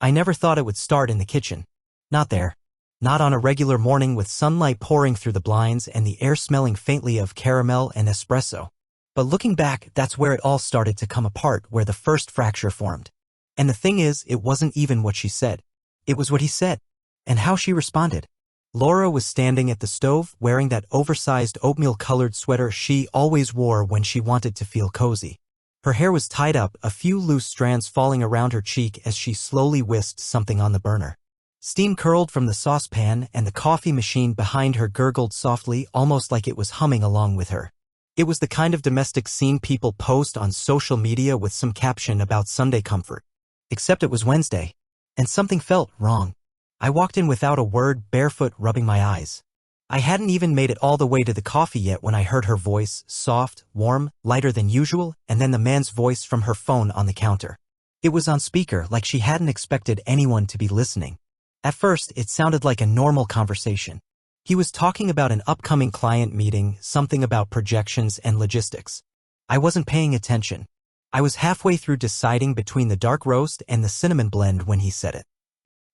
I never thought it would start in the kitchen. Not there. Not on a regular morning with sunlight pouring through the blinds and the air smelling faintly of caramel and espresso. But looking back, that's where it all started to come apart, where the first fracture formed. And the thing is, it wasn't even what she said. It was what he said, and how she responded. Laura was standing at the stove, wearing that oversized oatmeal-colored sweater she always wore when she wanted to feel cozy. Her hair was tied up, a few loose strands falling around her cheek as she slowly whisked something on the burner. Steam curled from the saucepan, and the coffee machine behind her gurgled softly, almost like it was humming along with her. It was the kind of domestic scene people post on social media with some caption about Sunday comfort. Except it was Wednesday, and something felt wrong. I walked in without a word, barefoot, rubbing my eyes. I hadn't even made it all the way to the coffee yet when I heard her voice, soft, warm, lighter than usual, and then the man's voice from her phone on the counter. It was on speaker, like she hadn't expected anyone to be listening. At first, it sounded like a normal conversation. He was talking about an upcoming client meeting, something about projections and logistics. I wasn't paying attention. I was halfway through deciding between the dark roast and the cinnamon blend when he said it.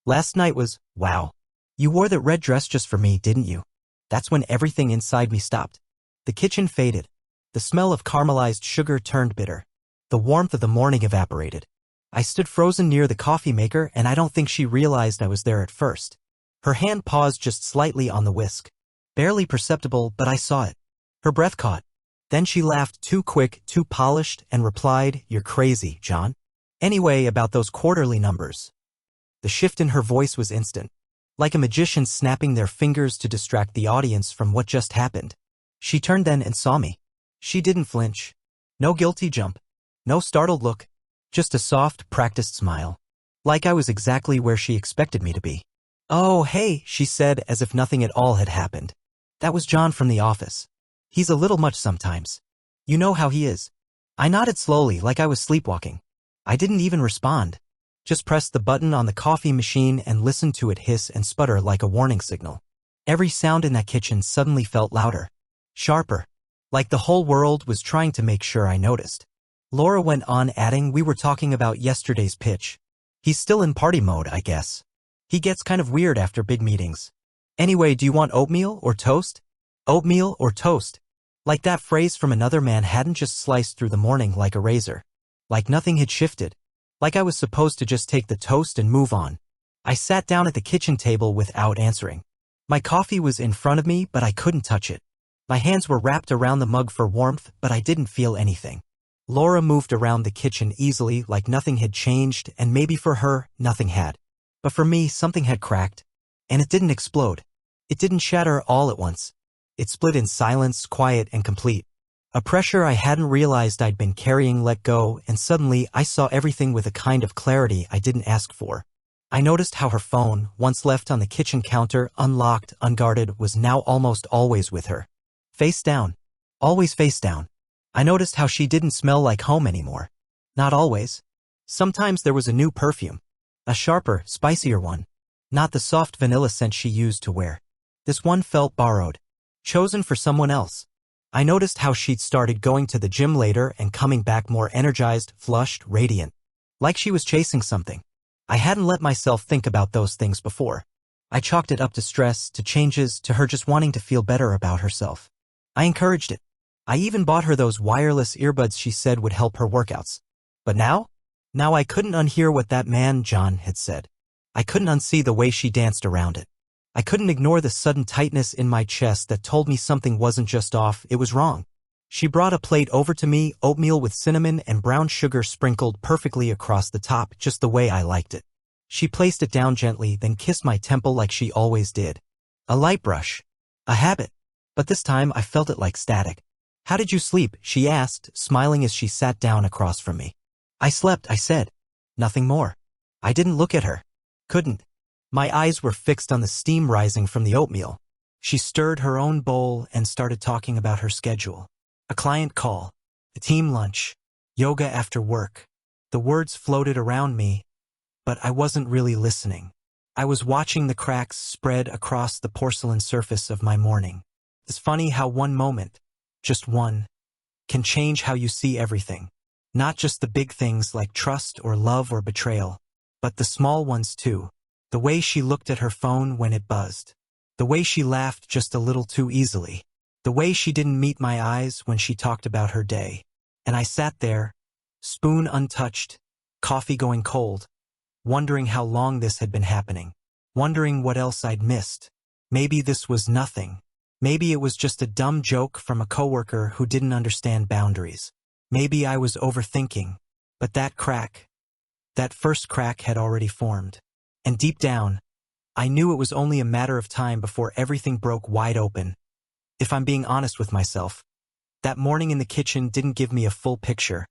Last night was, wow. You wore that red dress just for me, didn't you? That's when everything inside me stopped. The kitchen faded. The smell of caramelized sugar turned bitter. The warmth of the morning evaporated. I stood frozen near the coffee maker, and I don't think she realized I was there at first. Her hand paused just slightly on the whisk. Barely perceptible, but I saw it. Her breath caught. Then she laughed, too quick, too polished, and replied, "You're crazy, John. Anyway, about those quarterly numbers." The shift in her voice was instant, like a magician snapping their fingers to distract the audience from what just happened. She turned then and saw me. She didn't flinch. No guilty jump. No startled look. Just a soft, practiced smile. Like I was exactly where she expected me to be. "Oh, hey," she said, as if nothing at all had happened. "That was John from the office. He's a little much sometimes. You know how he is." I nodded slowly, like I was sleepwalking. I didn't even respond. Just pressed the button on the coffee machine and listened to it hiss and sputter like a warning signal. Every sound in that kitchen suddenly felt louder. Sharper. Like the whole world was trying to make sure I noticed. Laura went on, adding, "We were talking about yesterday's pitch. He's still in party mode, I guess. He gets kind of weird after big meetings. Anyway, do you want oatmeal or toast?" Oatmeal or toast. Like that phrase from another man hadn't just sliced through the morning like a razor. Like nothing had shifted. Like I was supposed to just take the toast and move on. I sat down at the kitchen table without answering. My coffee was in front of me, but I couldn't touch it. My hands were wrapped around the mug for warmth, but I didn't feel anything. Laura moved around the kitchen easily, like nothing had changed, and maybe for her, nothing had. But for me, something had cracked. And it didn't explode. It didn't shatter all at once. It split in silence, quiet and complete. A pressure I hadn't realized I'd been carrying let go, and suddenly I saw everything with a kind of clarity I didn't ask for. I noticed how her phone, once left on the kitchen counter, unlocked, unguarded, was now almost always with her. Face down. Always face down. I noticed how she didn't smell like home anymore. Not always. Sometimes there was a new perfume. A sharper, spicier one. Not the soft vanilla scent she used to wear. This one felt borrowed. Chosen for someone else. I noticed how she'd started going to the gym later and coming back more energized, flushed, radiant. Like she was chasing something. I hadn't let myself think about those things before. I chalked it up to stress, to changes, to her just wanting to feel better about herself. I encouraged it. I even bought her those wireless earbuds she said would help her workouts. But now? Now I couldn't unhear what that man, John, had said. I couldn't unsee the way she danced around it. I couldn't ignore the sudden tightness in my chest that told me something wasn't just off, it was wrong. She brought a plate over to me, oatmeal with cinnamon and brown sugar sprinkled perfectly across the top, just the way I liked it. She placed it down gently, then kissed my temple like she always did. A light brush. A habit. But this time I felt it like static. "How did you sleep?" she asked, smiling as she sat down across from me. "I slept," I said. Nothing more. I didn't look at her. Couldn't. My eyes were fixed on the steam rising from the oatmeal. She stirred her own bowl and started talking about her schedule. A client call. A team lunch. Yoga after work. The words floated around me, but I wasn't really listening. I was watching the cracks spread across the porcelain surface of my morning. It's funny how one moment, just one, can change how you see everything. Not just the big things like trust or love or betrayal, But the small ones too. The way she looked at her phone when it buzzed. The way she laughed just a little too easily. The way she didn't meet my eyes when she talked about her day. And I sat there, spoon untouched, coffee going cold, wondering how long this had been happening. Wondering what else I'd missed. Maybe this was nothing. Maybe it was just a dumb joke from a coworker who didn't understand boundaries. Maybe I was overthinking. But that first crack had already formed. And deep down, I knew it was only a matter of time before everything broke wide open. If I'm being honest with myself, that morning in the kitchen didn't give me a full picture.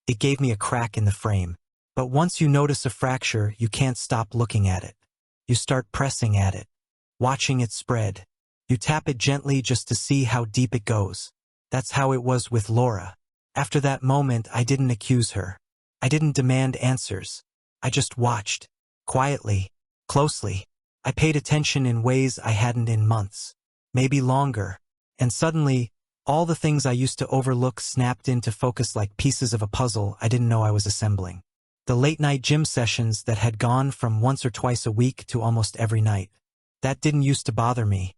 It gave me a crack in the frame. But once you notice a fracture, you can't stop looking at it. You start pressing at it, watching it spread. You tap it gently just to see how deep it goes. That's how it was with Laura. After that moment, I didn't accuse her. I didn't demand answers. I just watched. Quietly. Closely. I paid attention in ways I hadn't in months. Maybe longer. And suddenly, all the things I used to overlook snapped into focus like pieces of a puzzle I didn't know I was assembling. The late-night gym sessions that had gone from once or twice a week to almost every night. That didn't used to bother me.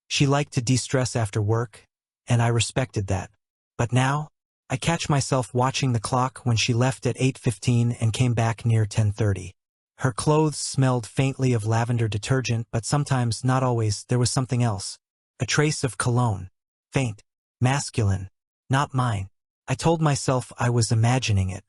She liked to de-stress after work, and I respected that. But now, I catch myself watching the clock when she left at 8:15 and came back near 10:30. Her clothes smelled faintly of lavender detergent, but sometimes, not always, there was something else. A trace of cologne. Faint. Masculine. Not mine. I told myself I was imagining it.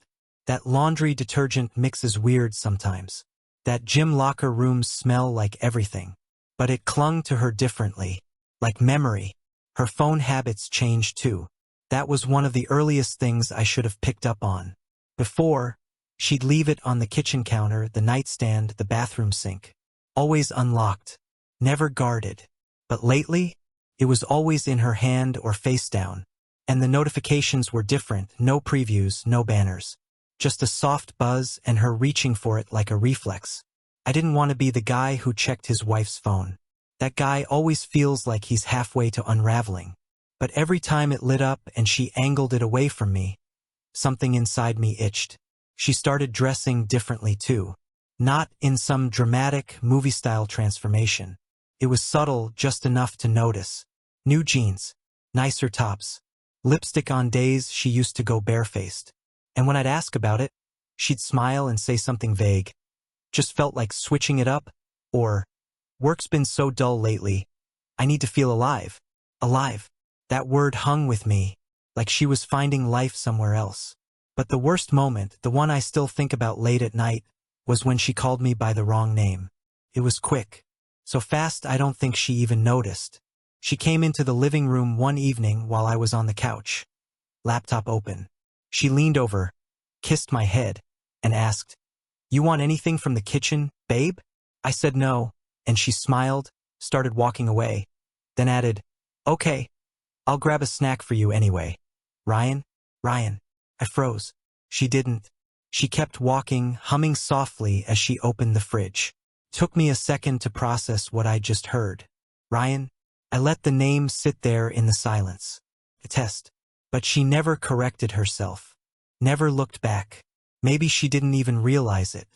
That laundry detergent mixes weird sometimes. That gym locker rooms smell like everything. But it clung to her differently. Like memory. Her phone habits changed too. That was one of the earliest things I should have picked up on. Before, she'd leave it on the kitchen counter, the nightstand, the bathroom sink. Always unlocked. Never guarded. But lately, it was always in her hand or face down. And the notifications were different, no previews, no banners. Just a soft buzz and her reaching for it like a reflex. I didn't want to be the guy who checked his wife's phone. That guy always feels like he's halfway to unraveling. But every time it lit up and she angled it away from me, something inside me itched. She started dressing differently too. Not in some dramatic, movie-style transformation. It was subtle, just enough to notice. New jeans, nicer tops, lipstick on days she used to go barefaced. And when I'd ask about it, she'd smile and say something vague. Just felt like switching it up, or, work's been so dull lately, I need to feel alive. Alive. That word hung with me, like she was finding life somewhere else. But the worst moment, the one I still think about late at night, was when she called me by the wrong name. It was quick. So fast I don't think she even noticed. She came into the living room one evening while I was on the couch. Laptop open. She leaned over, kissed my head, and asked, "You want anything from the kitchen, babe?" I said no, and she smiled, started walking away, then added, "Okay, I'll grab a snack for you anyway. Ryan? Ryan." I froze. She didn't. She kept walking, humming softly as she opened the fridge. Took me a second to process what I'd just heard. Ryan? I let the name sit there in the silence. A test. But she never corrected herself. Never looked back. Maybe she didn't even realize it.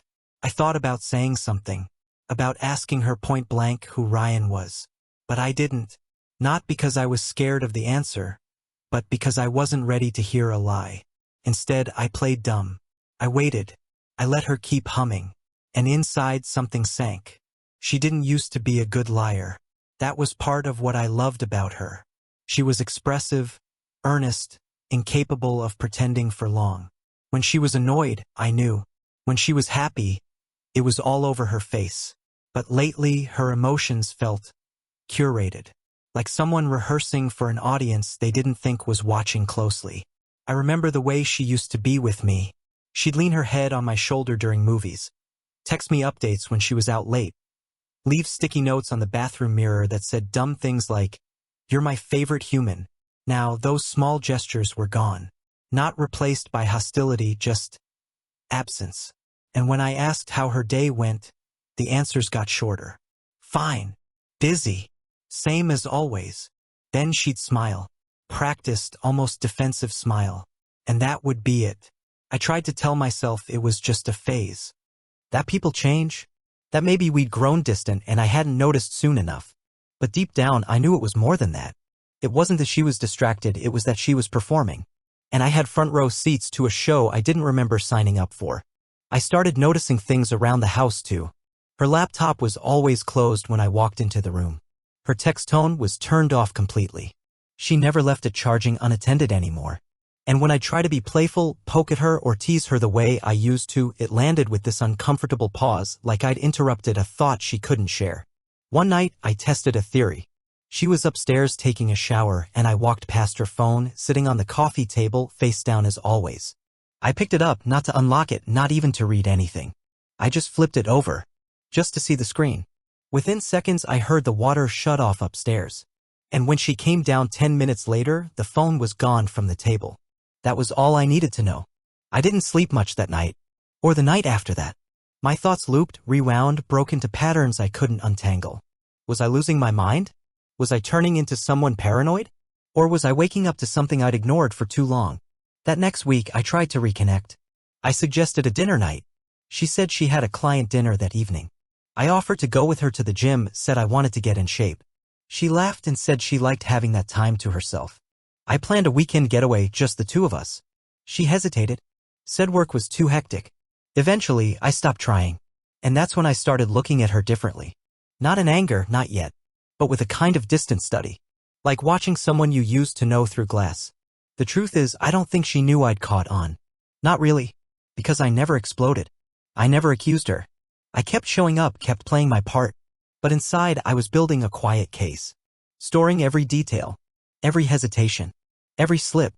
I thought about saying something. About asking her point blank who Ryan was. But I didn't. Not because I was scared of the answer, but because I wasn't ready to hear a lie. Instead, I played dumb. I waited. I let her keep humming. And inside something sank. She didn't used to be a good liar. That was part of what I loved about her. She was expressive, earnest, incapable of pretending for long. When she was annoyed, I knew. When she was happy, it was all over her face. But lately, her emotions felt curated. Like someone rehearsing for an audience they didn't think was watching closely. I remember the way she used to be with me. She'd lean her head on my shoulder during movies. Text me updates when she was out late. Leave sticky notes on the bathroom mirror that said dumb things like, "You're my favorite human." Now, those small gestures were gone. Not replaced by hostility, just absence. And when I asked how her day went, the answers got shorter. Fine. Busy. Same as always. Then she'd smile. Practiced, almost defensive smile. And that would be it. I tried to tell myself it was just a phase. That people change? That maybe we'd grown distant and I hadn't noticed soon enough. But deep down, I knew it was more than that. It wasn't that she was distracted, it was that she was performing. And I had front row seats to a show I didn't remember signing up for. I started noticing things around the house too. Her laptop was always closed when I walked into the room. Her text tone was turned off completely. She never left it charging unattended anymore. And when I try to be playful, poke at her, or tease her the way I used to, it landed with this uncomfortable pause, like I'd interrupted a thought she couldn't share. One night, I tested a theory. She was upstairs taking a shower, and I walked past her phone, sitting on the coffee table, face down as always. I picked it up, not to unlock it, not even to read anything. I just flipped it over, just to see the screen. Within seconds, I heard the water shut off upstairs. And when she came down 10 minutes later, the phone was gone from the table. That was all I needed to know. I didn't sleep much that night, or the night after that. My thoughts looped, rewound, broke into patterns I couldn't untangle. Was I losing my mind? Was I turning into someone paranoid? Or was I waking up to something I'd ignored for too long? That next week, I tried to reconnect. I suggested a dinner night. She said she had a client dinner that evening. I offered to go with her to the gym, said I wanted to get in shape. She laughed and said she liked having that time to herself. I planned a weekend getaway, just the two of us. She hesitated, said work was too hectic. Eventually, I stopped trying. And that's when I started looking at her differently. Not in anger, not yet, but with a kind of distant study. Like watching someone you used to know through glass. The truth is, I don't think she knew I'd caught on. Not really. Because I never exploded. I never accused her. I kept showing up, kept playing my part. But inside, I was building a quiet case. Storing every detail. Every hesitation. Every slip.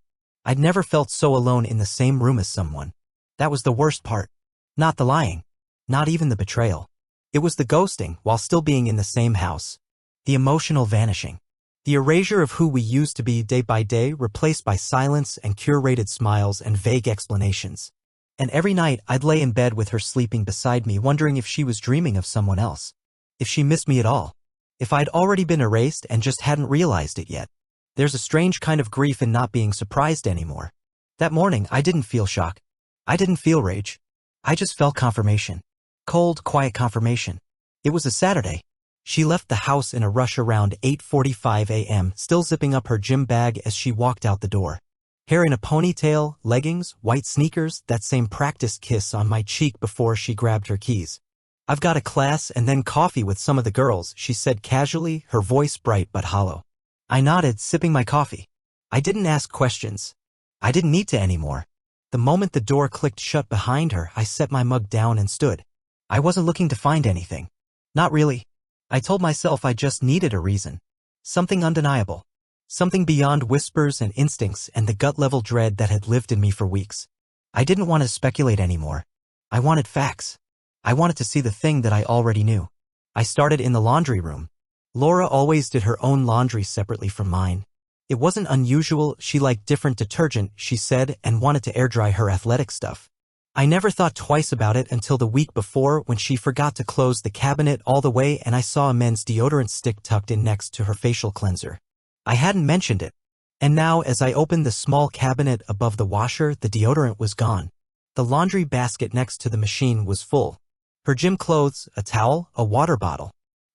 I'd never felt so alone in the same room as someone. That was the worst part. Not the lying. Not even the betrayal. It was the ghosting while still being in the same house. The emotional vanishing. The erasure of who we used to be day by day, replaced by silence and curated smiles and vague explanations. And every night I'd lay in bed with her sleeping beside me, wondering if she was dreaming of someone else. If she missed me at all. If I'd already been erased and just hadn't realized it yet. There's a strange kind of grief in not being surprised anymore. That morning, I didn't feel shock. I didn't feel rage. I just felt confirmation. Cold, quiet confirmation. It was a Saturday. She left the house in a rush around 8:45 a.m., still zipping up her gym bag as she walked out the door. Hair in a ponytail, leggings, white sneakers, that same practice kiss on my cheek before she grabbed her keys. "I've got a class and then coffee with some of the girls," she said casually, her voice bright but hollow. I nodded, sipping my coffee. I didn't ask questions. I didn't need to anymore. The moment the door clicked shut behind her, I set my mug down and stood. I wasn't looking to find anything. Not really. I told myself I just needed a reason. Something undeniable. Something beyond whispers and instincts and the gut-level dread that had lived in me for weeks. I didn't want to speculate anymore. I wanted facts. I wanted to see the thing that I already knew. I started in the laundry room. Laura always did her own laundry separately from mine. It wasn't unusual, she liked different detergent, she said, and wanted to air-dry her athletic stuff. I never thought twice about it until the week before when she forgot to close the cabinet all the way and I saw a men's deodorant stick tucked in next to her facial cleanser. I hadn't mentioned it. And now, as I opened the small cabinet above the washer, the deodorant was gone. The laundry basket next to the machine was full. Her gym clothes, a towel, a water bottle.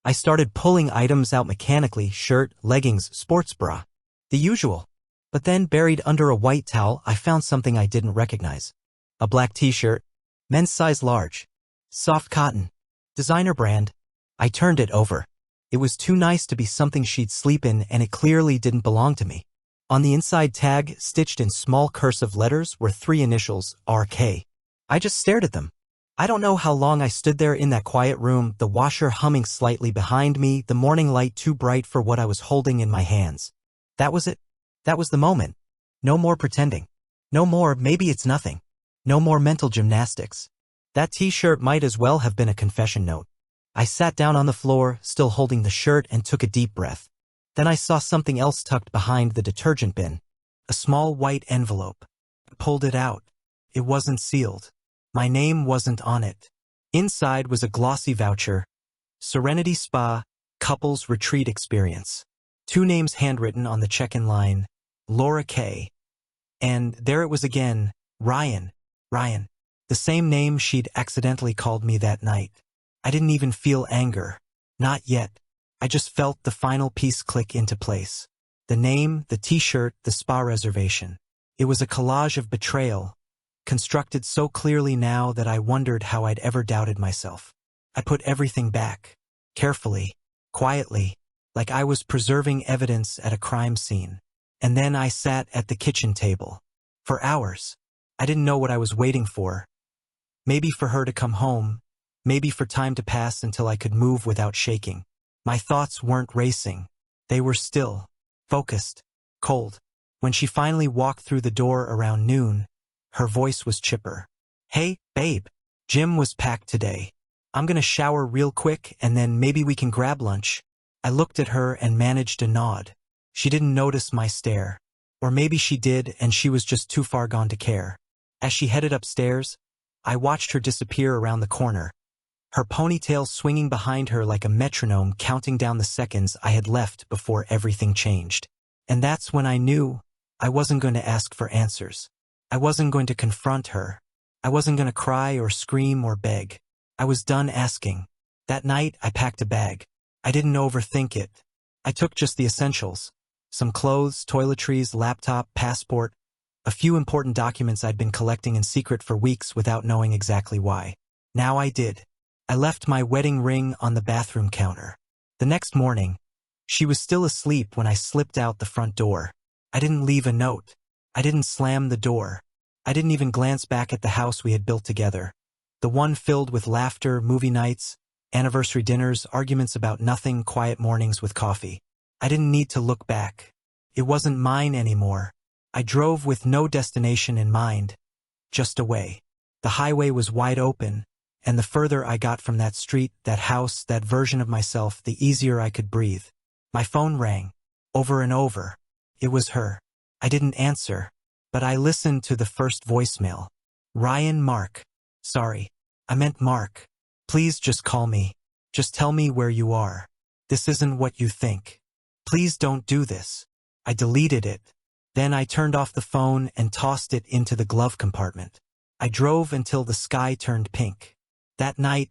I started pulling items out mechanically, shirt, leggings, sports bra. The usual. But then, buried under a white towel, I found something I didn't recognize. A black t-shirt. Men's size large. Soft cotton. Designer brand. I turned it over. It was too nice to be something she'd sleep in and it clearly didn't belong to me. On the inside tag, stitched in small cursive letters, were 3 initials, RK. I just stared at them. I don't know how long I stood there in that quiet room, the washer humming slightly behind me, the morning light too bright for what I was holding in my hands. That was it. That was the moment. No more pretending. No more, maybe it's nothing. No more mental gymnastics. That t-shirt might as well have been a confession note. I sat down on the floor, still holding the shirt, and took a deep breath. Then I saw something else tucked behind the detergent bin. A small white envelope. I pulled it out. It wasn't sealed. My name wasn't on it. Inside was a glossy voucher. Serenity Spa, Couples Retreat Experience. 2 names handwritten on the check-in line. Laura K. And there it was again. Ryan. The same name she'd accidentally called me that night. I didn't even feel anger. Not yet. I just felt the final piece click into place. The name, the t-shirt, the spa reservation. It was a collage of betrayal, constructed so clearly now that I wondered how I'd ever doubted myself. I put everything back, carefully, quietly, like I was preserving evidence at a crime scene. And then I sat at the kitchen table. For hours. I didn't know what I was waiting for. Maybe for her to come home, maybe for time to pass until I could move without shaking. My thoughts weren't racing. They were still, focused, cold. When she finally walked through the door around noon, her voice was chipper. "Hey, babe. Gym was packed today. I'm gonna shower real quick and then maybe we can grab lunch." I looked at her and managed a nod. She didn't notice my stare. Or maybe she did and she was just too far gone to care. As she headed upstairs, I watched her disappear around the corner, her ponytail swinging behind her like a metronome counting down the seconds I had left before everything changed. And that's when I knew I wasn't going to ask for answers. I wasn't going to confront her. I wasn't going to cry or scream or beg. I was done asking. That night, I packed a bag. I didn't overthink it. I took just the essentials. Some clothes, toiletries, laptop, passport, a few important documents I'd been collecting in secret for weeks without knowing exactly why. Now I did. I left my wedding ring on the bathroom counter. The next morning, she was still asleep when I slipped out the front door. I didn't leave a note. I didn't slam the door. I didn't even glance back at the house we had built together. The one filled with laughter, movie nights, anniversary dinners, arguments about nothing, quiet mornings with coffee. I didn't need to look back. It wasn't mine anymore. I drove with no destination in mind, just away. The highway was wide open, and the further I got from that street, that house, that version of myself, the easier I could breathe. My phone rang, over and over. It was her. I didn't answer, but I listened to the first voicemail. "Ryan, Mark. Sorry. I meant Mark. Please just call me. Just tell me where you are. This isn't what you think. Please don't do this." I deleted it. Then I turned off the phone and tossed it into the glove compartment. I drove until the sky turned pink. That night,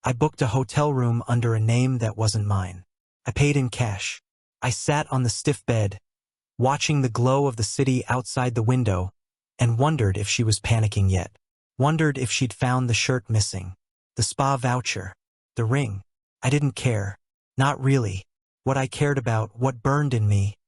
I booked a hotel room under a name that wasn't mine. I paid in cash. I sat on the stiff bed, watching the glow of the city outside the window, and wondered if she was panicking yet. Wondered if she'd found the shirt missing, the spa voucher, the ring. I didn't care. Not really. What I cared about, what burned in me,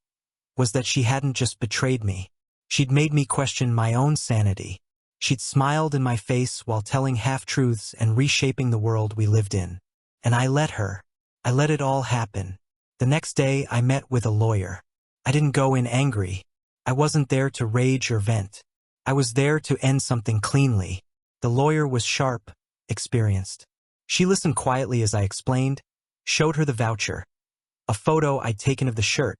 was that she hadn't just betrayed me. She'd made me question my own sanity. She'd smiled in my face while telling half-truths and reshaping the world we lived in. And I let her. I let it all happen. The next day, I met with a lawyer. I didn't go in angry. I wasn't there to rage or vent. I was there to end something cleanly. The lawyer was sharp, experienced. She listened quietly as I explained, showed her the voucher, a photo I'd taken of the shirt,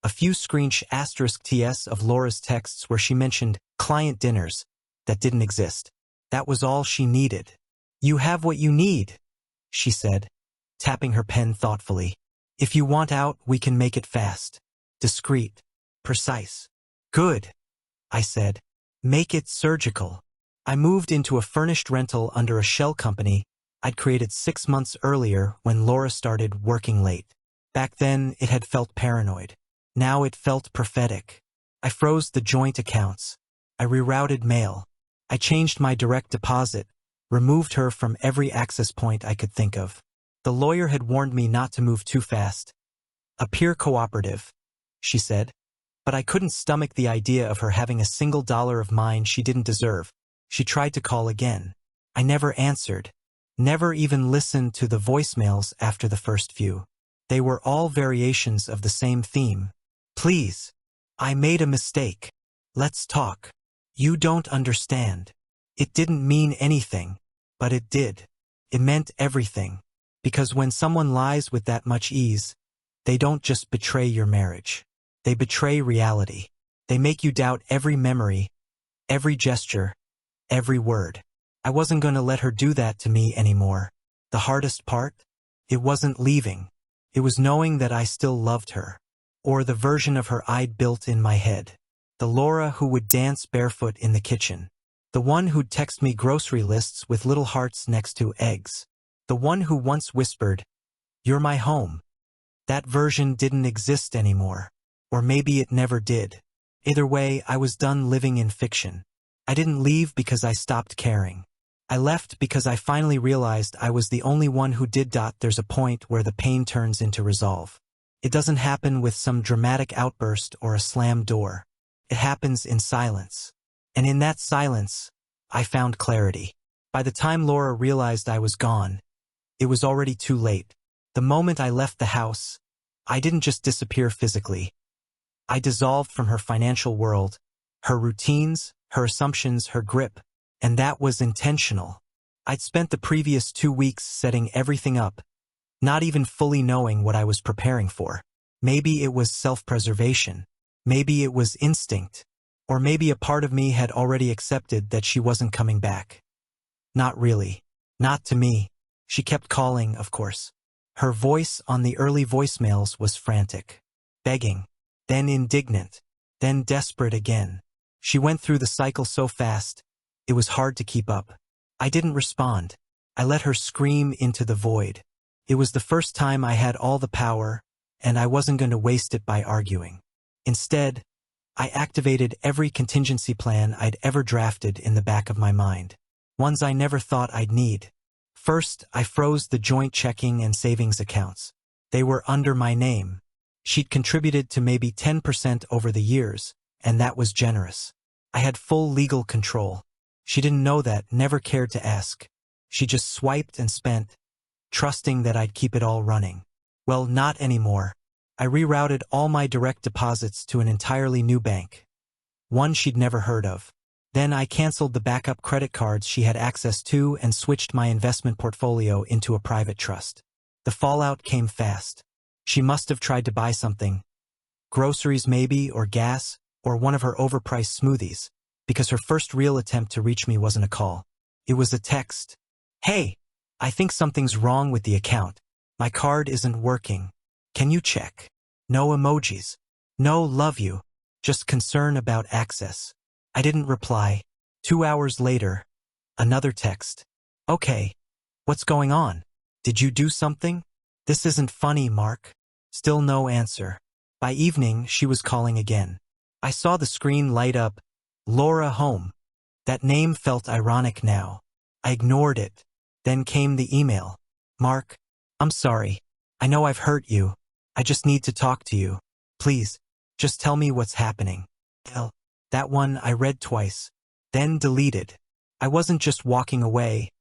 a few **TS of Laura's texts where she mentioned client dinners that didn't exist. That was all she needed. "You have what you need," she said, tapping her pen thoughtfully. "If you want out, we can make it fast. Discreet. Precise." "Good," I said. "Make it surgical." I moved into a furnished rental under a shell company I'd created 6 months earlier when Laura started working late. Back then, it had felt paranoid. Now it felt prophetic. I froze the joint accounts. I rerouted mail. I changed my direct deposit, removed her from every access point I could think of. The lawyer had warned me not to move too fast. A peer cooperative, she said. But I couldn't stomach the idea of her having a single dollar of mine she didn't deserve. She tried to call again. I never answered. Never even listened to the voicemails after the first few. They were all variations of the same theme. "Please. I made a mistake. Let's talk. You don't understand." It didn't mean anything, but it did. It meant everything. Because when someone lies with that much ease, they don't just betray your marriage. They betray reality. They make you doubt every memory, every gesture, every word. I wasn't going to let her do that to me anymore. The hardest part? It wasn't leaving. It was knowing that I still loved her. Or the version of her I'd built in my head. The Laura who would dance barefoot in the kitchen. The one who'd text me grocery lists with little hearts next to eggs. The one who once whispered, "You're my home." That version didn't exist anymore. Or maybe it never did. Either way, I was done living in fiction. I didn't leave because I stopped caring. I left because I finally realized I was the only one who did. There's a point where the pain turns into resolve. It doesn't happen with some dramatic outburst or a slammed door. It happens in silence. And in that silence, I found clarity. By the time Laura realized I was gone, it was already too late. The moment I left the house, I didn't just disappear physically. I dissolved from her financial world, her routines, her assumptions, her grip, and that was intentional. I'd spent the previous 2 weeks setting everything up, not even fully knowing what I was preparing for. Maybe it was self-preservation. Maybe it was instinct. Or maybe a part of me had already accepted that she wasn't coming back. Not really. Not to me. She kept calling, of course. Her voice on the early voicemails was frantic. Begging. Then indignant. Then desperate again. She went through the cycle so fast, it was hard to keep up. I didn't respond. I let her scream into the void. It was the first time I had all the power, and I wasn't going to waste it by arguing. Instead, I activated every contingency plan I'd ever drafted in the back of my mind. Ones I never thought I'd need. First, I froze the joint checking and savings accounts. They were under my name. She'd contributed to maybe 10% over the years, and that was generous. I had full legal control. She didn't know that, never cared to ask. She just swiped and spent, trusting that I'd keep it all running. Well, not anymore. I rerouted all my direct deposits to an entirely new bank. One she'd never heard of. Then I canceled the backup credit cards she had access to and switched my investment portfolio into a private trust. The fallout came fast. She must have tried to buy something. Groceries maybe, or gas, or one of her overpriced smoothies, because her first real attempt to reach me wasn't a call. It was a text. "Hey, I think something's wrong with the account. My card isn't working. Can you check?" No emojis. No love you. Just concern about access. I didn't reply. 2 hours later, another text. "Okay. What's going on? Did you do something? This isn't funny, Mark." Still no answer. By evening, she was calling again. I saw the screen light up. Laura Home. That name felt ironic now. I ignored it. Then came the email. "Mark, I'm sorry. I know I've hurt you. I just need to talk to you. Please, just tell me what's happening." That one I read twice, then deleted. I wasn't just walking away.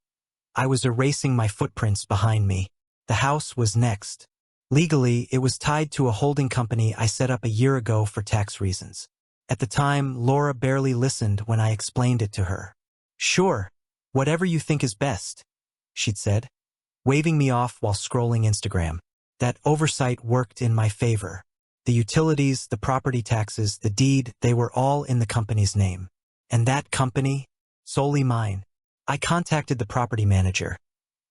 I was erasing my footprints behind me. The house was next. Legally, it was tied to a holding company I set up a year ago for tax reasons. At the time, Laura barely listened when I explained it to her. "Sure, whatever you think is best," she'd said, waving me off while scrolling Instagram. That oversight worked in my favor. The utilities, the property taxes, the deed, they were all in the company's name. And that company, solely mine. I contacted the property manager,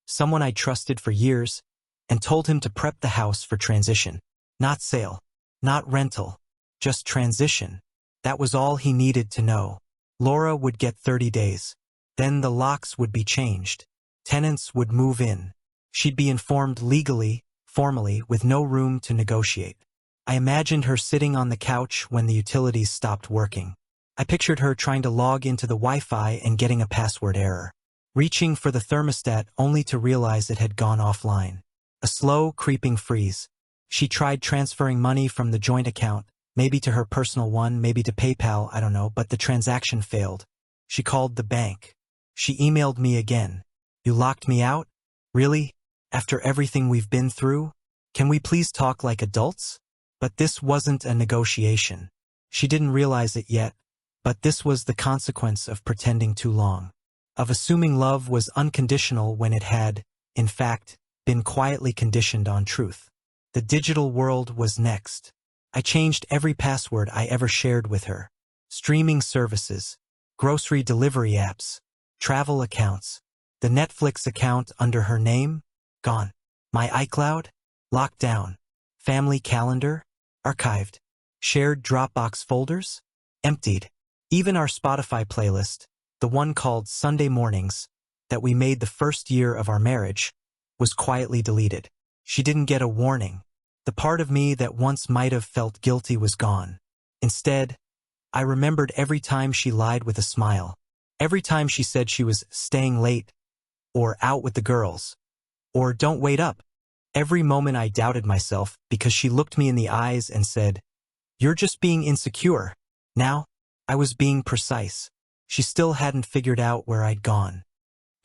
someone I trusted for years, and told him to prep the house for transition. Not sale, not rental, just transition. That was all he needed to know. Laura would get 30 days. Then the locks would be changed. Tenants would move in. She'd be informed legally, formally, with no room to negotiate. I imagined her sitting on the couch when the utilities stopped working. I pictured her trying to log into the Wi-Fi and getting a password error. Reaching for the thermostat only to realize it had gone offline. A slow, creeping freeze. She tried transferring money from the joint account, maybe to her personal one, maybe to PayPal, I don't know, but the transaction failed. She called the bank. She emailed me again. "You locked me out? Really? After everything we've been through? Can we please talk like adults?" But this wasn't a negotiation. She didn't realize it yet, but this was the consequence of pretending too long. Of assuming love was unconditional when it had, in fact, been quietly conditioned on truth. The digital world was next. I changed every password I ever shared with her. Streaming services, grocery delivery apps, travel accounts. The Netflix account under her name? Gone. My iCloud? Locked down. Family calendar? Archived. Shared Dropbox folders? Emptied. Even our Spotify playlist, the one called Sunday Mornings, that we made the first year of our marriage, was quietly deleted. She didn't get a warning. The part of me that once might have felt guilty was gone. Instead, I remembered every time she lied with a smile, every time she said she was staying late, or out with the girls, or don't wait up. Every moment I doubted myself because she looked me in the eyes and said, "You're just being insecure." Now, I was being precise. She still hadn't figured out where I'd gone.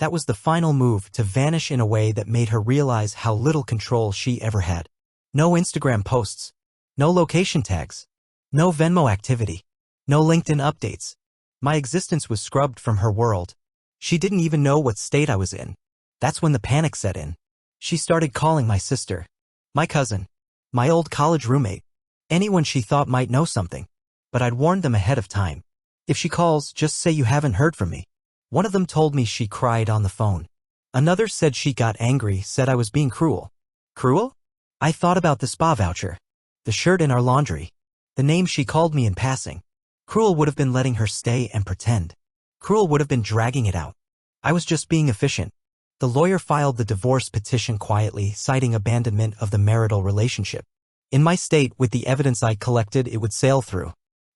That was the final move, to vanish in a way that made her realize how little control she ever had. No Instagram posts, no location tags, no Venmo activity, no LinkedIn updates. My existence was scrubbed from her world. She didn't even know what state I was in. That's when the panic set in. She started calling my sister, my cousin, my old college roommate, anyone she thought might know something. But I'd warned them ahead of time. If she calls, just say you haven't heard from me. One of them told me she cried on the phone. Another said she got angry, said I was being cruel. Cruel? I thought about the spa voucher, the shirt in our laundry, the name she called me in passing. Cruel would have been letting her stay and pretend. Cruel would have been dragging it out. I was just being efficient. The lawyer filed the divorce petition quietly, citing abandonment of the marital relationship. In my state, with the evidence I collected, it would sail through.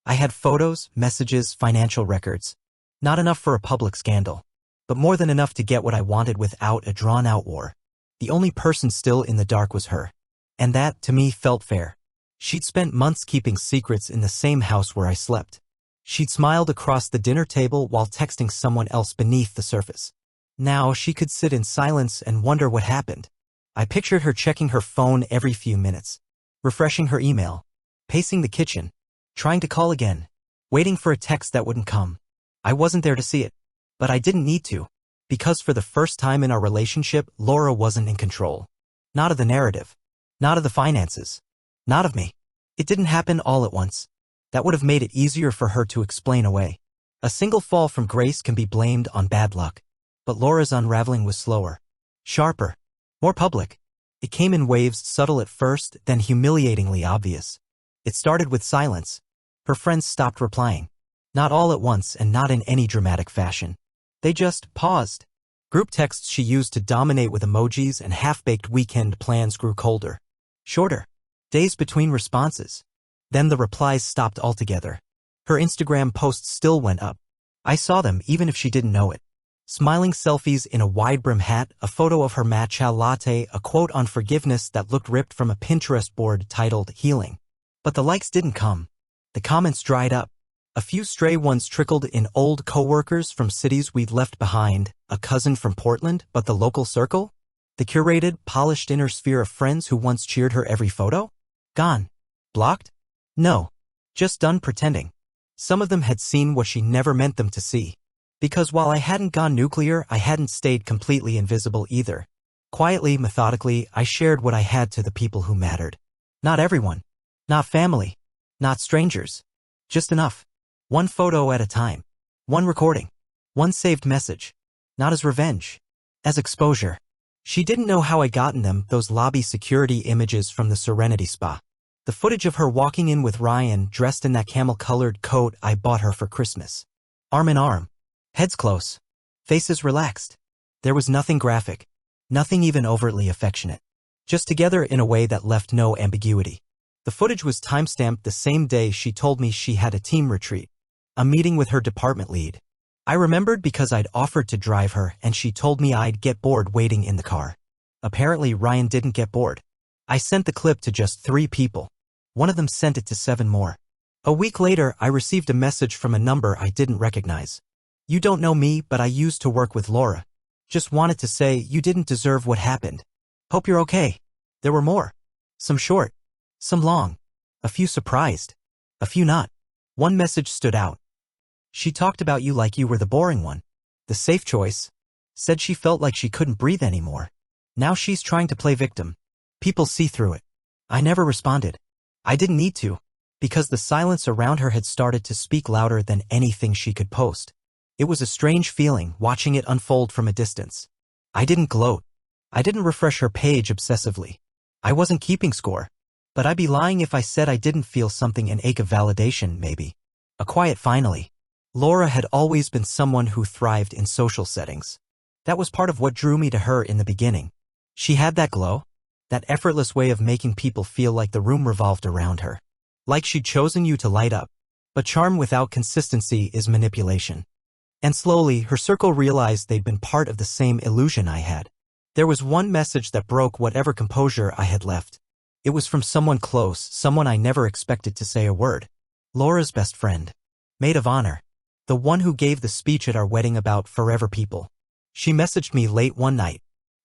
I had photos, messages, financial records. Not enough for a public scandal, but more than enough to get what I wanted without a drawn-out war. The only person still in the dark was her. And that, to me, felt fair. She'd spent months keeping secrets in the same house where I slept. She'd smiled across the dinner table while texting someone else beneath the surface. Now she could sit in silence and wonder what happened. I pictured her checking her phone every few minutes, refreshing her email, pacing the kitchen, trying to call again, waiting for a text that wouldn't come. I wasn't there to see it, but I didn't need to, because for the first time in our relationship, Laura wasn't in control. Not of the narrative, not of the finances, not of me. It didn't happen all at once. That would have made it easier for her to explain away. A single fall from grace can be blamed on bad luck. But Laura's unraveling was slower, sharper, more public. It came in waves, subtle at first, then humiliatingly obvious. It started with silence. Her friends stopped replying. Not all at once and not in any dramatic fashion. They just paused. Group texts she used to dominate with emojis and half-baked weekend plans grew colder, shorter. Days between responses. Then the replies stopped altogether. Her Instagram posts still went up. I saw them even if she didn't know it. Smiling selfies in a wide-brim hat, a photo of her matcha latte, a quote on forgiveness that looked ripped from a Pinterest board titled Healing. But the likes didn't come. The comments dried up. A few stray ones trickled in: old co-workers from cities we'd left behind, a cousin from Portland, but the local circle? The curated, polished inner sphere of friends who once cheered her every photo? Gone. Blocked? No. Just done pretending. Some of them had seen what she never meant them to see. Because while I hadn't gone nuclear, I hadn't stayed completely invisible either. Quietly, methodically, I shared what I had to the people who mattered. Not everyone. Not family. Not strangers. Just enough. One photo at a time. One recording. One saved message. Not as revenge. As exposure. She didn't know how I'd gotten them, those lobby security images from the Serenity Spa. The footage of her walking in with Ryan, dressed in that camel-colored coat I bought her for Christmas. Arm in arm. Heads close. Faces relaxed. There was nothing graphic. Nothing even overtly affectionate. Just together in a way that left no ambiguity. The footage was timestamped the same day she told me she had a team retreat. A meeting with her department lead. I remembered because I'd offered to drive her and she told me I'd get bored waiting in the car. Apparently Ryan didn't get bored. I sent the clip to just 3 people. One of them sent it to 7 more. A week later, I received a message from a number I didn't recognize. "You don't know me, but I used to work with Laura. Just wanted to say you didn't deserve what happened. Hope you're okay." There were more. Some short. Some long. A few surprised. A few not. One message stood out. "She talked about you like you were the boring one. The safe choice. Said she felt like she couldn't breathe anymore. Now she's trying to play victim. People see through it." I never responded. I didn't need to, because the silence around her had started to speak louder than anything she could post. It was a strange feeling, watching it unfold from a distance. I didn't gloat. I didn't refresh her page obsessively. I wasn't keeping score. But I'd be lying if I said I didn't feel something, an ache of validation, maybe. A quiet finally. Laura had always been someone who thrived in social settings. That was part of what drew me to her in the beginning. She had that glow, that effortless way of making people feel like the room revolved around her. Like she'd chosen you to light up. But charm without consistency is manipulation. And slowly, her circle realized they'd been part of the same illusion I had. There was one message that broke whatever composure I had left. It was from someone close, someone I never expected to say a word. Laura's best friend. Maid of honor. The one who gave the speech at our wedding about forever people. She messaged me late one night.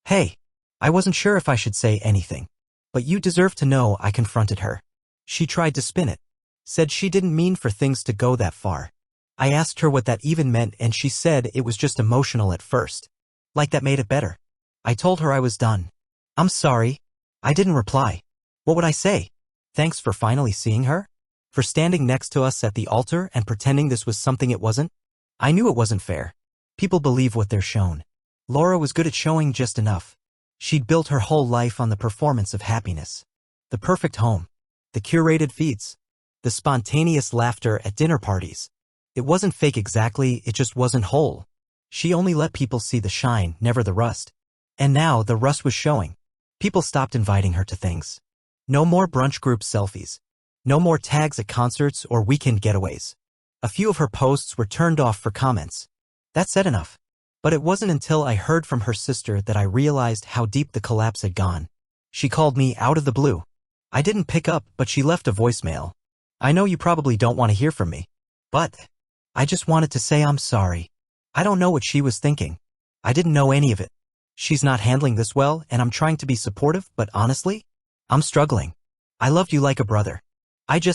"Hey, I wasn't sure if I should say anything. But you deserve to know," I confronted her. She tried to spin it. Said she didn't mean for things to go that far. I asked her what that even meant and she said it was just emotional at first. Like that made it better. I told her I was done. "I'm sorry." I didn't reply. What would I say? Thanks for finally seeing her? For standing next to us at the altar and pretending this was something it wasn't? I knew it wasn't fair. People believe what they're shown. Laura was good at showing just enough. She'd built her whole life on the performance of happiness. The perfect home. The curated feeds. The spontaneous laughter at dinner parties. It wasn't fake exactly, it just wasn't whole. She only let people see the shine, never the rust. And now the rust was showing. People stopped inviting her to things. No more brunch group selfies. No more tags at concerts or weekend getaways. A few of her posts were turned off for comments. That said enough. But it wasn't until I heard from her sister that I realized how deep the collapse had gone. She called me out of the blue. I didn't pick up, but she left a voicemail. "I know you probably don't want to hear from me. But I just wanted to say I'm sorry." I don't know what she was thinking. I didn't know any of it. She's not handling this well, and I'm trying to be supportive, but honestly, I'm struggling. I loved you like a brother.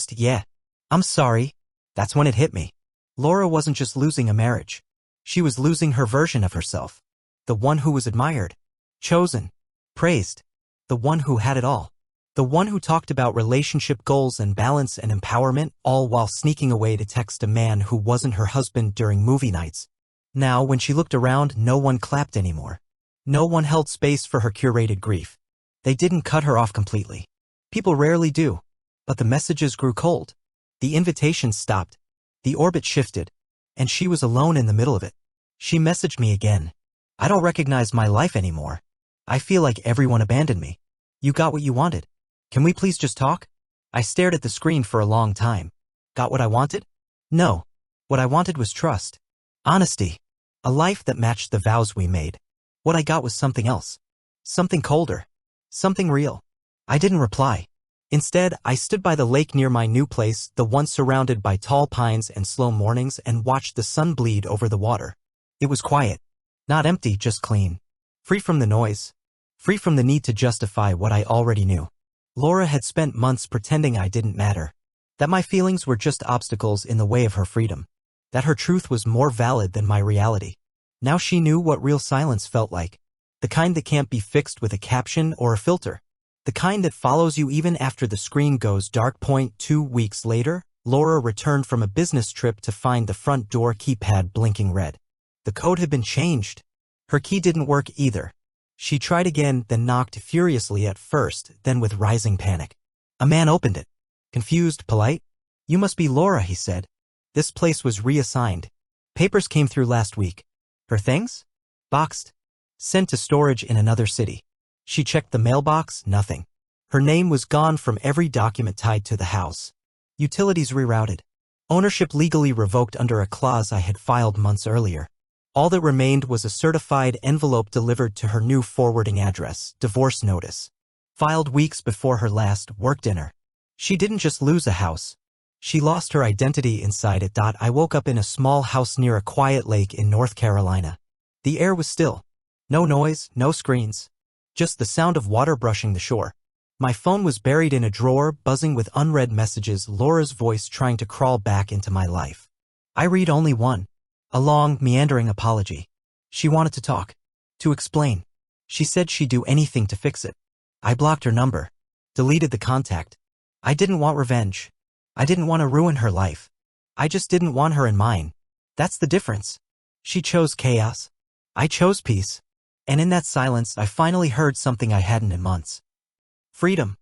Yeah. I'm sorry. That's when it hit me. Laura wasn't just losing a marriage. She was losing her version of herself. The one who was admired, chosen, praised. The one who had it all. The one who talked about relationship goals and balance and empowerment, all while sneaking away to text a man who wasn't her husband during movie nights. Now, when she looked around, no one clapped anymore. No one held space for her curated grief. They didn't cut her off completely. People rarely do. But the messages grew cold. The invitations stopped. The orbit shifted. And she was alone in the middle of it. She messaged me again. "I don't recognize my life anymore. I feel like everyone abandoned me. You got what you wanted. Can we please just talk?" I stared at the screen for a long time. Got what I wanted? No. What I wanted was trust. Honesty. A life that matched the vows we made. What I got was something else. Something colder. Something real. I didn't reply. Instead, I stood by the lake near my new place, the one surrounded by tall pines and slow mornings, and watched the sun bleed over the water. It was quiet. Not empty, just clean. Free from the noise. Free from the need to justify what I already knew. Laura had spent months pretending I didn't matter. That my feelings were just obstacles in the way of her freedom. That her truth was more valid than my reality. Now she knew what real silence felt like. The kind that can't be fixed with a caption or a filter. The kind that follows you even after the screen goes dark. 2 weeks later, Laura returned from a business trip to find the front door keypad blinking red. The code had been changed. Her key didn't work either. She tried again, then knocked furiously at first, then with rising panic. A man opened it. Confused, polite. "You must be Laura," he said. This place was reassigned. Papers came through last week. Her things? Boxed. Sent to storage in another city. She checked the mailbox, nothing. Her name was gone from every document tied to the house. Utilities rerouted. Ownership legally revoked under a clause I had filed months earlier. All that remained was a certified envelope delivered to her new forwarding address, divorce notice. Filed weeks before her last work dinner. She didn't just lose a house. She lost her identity inside it. I woke up in a small house near a quiet lake in North Carolina. The air was still. No noise, no screens. Just the sound of water brushing the shore. My phone was buried in a drawer, buzzing with unread messages, Laura's voice trying to crawl back into my life. I read only one. A long, meandering apology. She wanted to talk. To explain. She said she'd do anything to fix it. I blocked her number. Deleted the contact. I didn't want revenge. I didn't want to ruin her life. I just didn't want her in mine. That's the difference. She chose chaos. I chose peace. And in that silence, I finally heard something I hadn't in months. Freedom.